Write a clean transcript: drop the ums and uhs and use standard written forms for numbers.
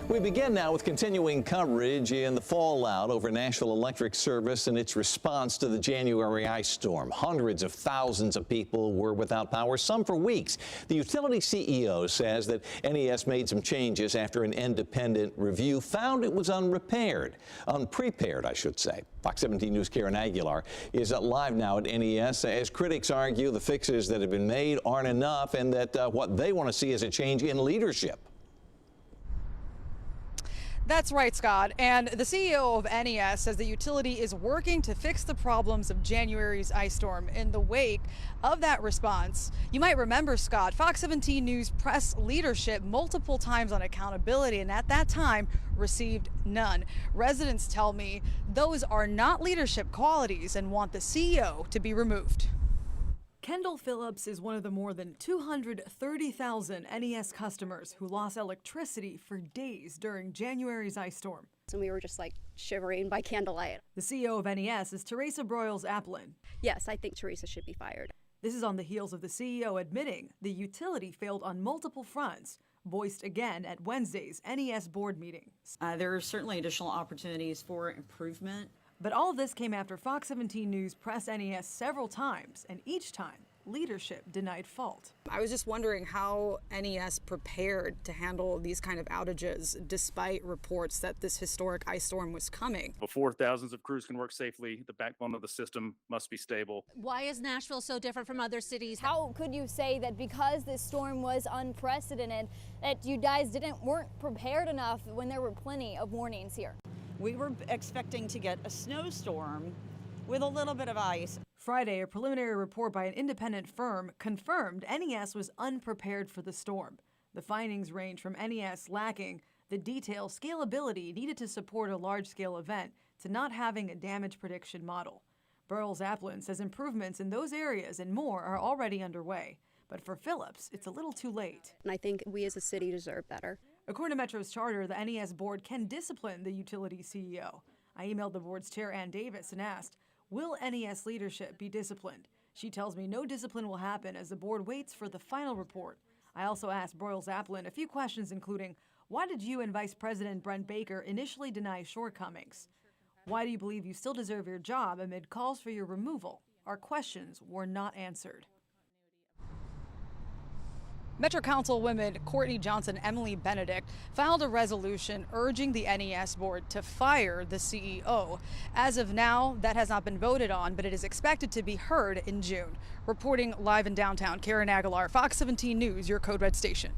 We begin now with continuing coverage in the fallout over Nashville Electric Service and its response to the January ice storm. Hundreds of thousands of people were without power, some for weeks. The utility CEO says that NES made some changes after an independent review found it was unprepared, I should say. Fox 17 News' Karen Aguilar is live now at NES as critics argue the fixes that have been made aren't enough and that what they want to see is a change in leadership. That's right, Scott. And the CEO of NES says the utility is working to fix the problems of January's ice storm. In the wake of that response, you might remember, Scott, Fox 17 News pressed leadership multiple times on accountability, and at that time received none. Residents tell me those are not leadership qualities and want the CEO to be removed. Kendall Phillips is one of the more than 230,000 NES customers who lost electricity for days during January's ice storm. And we were just like shivering by candlelight. The CEO of NES is Teresa Broyles-Aplin. Yes, I think Teresa should be fired. This is on the heels of the CEO admitting the utility failed on multiple fronts, voiced again at Wednesday's NES board meeting. There are certainly additional opportunities for improvement. But all of this came after Fox 17 News pressed NES several times, and each time, leadership denied fault. I was just wondering how NES prepared to handle these kind of outages despite reports that this historic ice storm was coming. Before thousands of crews can work safely, the backbone of the system must be stable. Why is Nashville so different from other cities? How could you say that because this storm was unprecedented, that you guys weren't prepared enough when there were plenty of warnings here? We were expecting to get a snowstorm with a little bit of ice. Friday, a preliminary report by an independent firm confirmed NES was unprepared for the storm. The findings range from NES lacking the detailed scalability needed to support a large-scale event to not having a damage prediction model. Broyles-Aplin says improvements in those areas and more are already underway. But for Phillips, it's a little too late. And I think we as a city deserve better. According to Metro's charter, the NES board can discipline the utility CEO. I emailed the board's chair, Ann Davis, and asked, will NES leadership be disciplined? She tells me no discipline will happen as the board waits for the final report. I also asked Broyles-Aplin a few questions, including, why did you and Vice President Brent Baker initially deny shortcomings? Why do you believe you still deserve your job amid calls for your removal? Our questions were not answered. Metro Councilwomen Courtney Johnson and Emily Benedict filed a resolution urging the NES board to fire the CEO. As of now, that has not been voted on, but it is expected to be heard in June. Reporting live in downtown, Karen Aguilar, Fox 17 News, your Code Red station.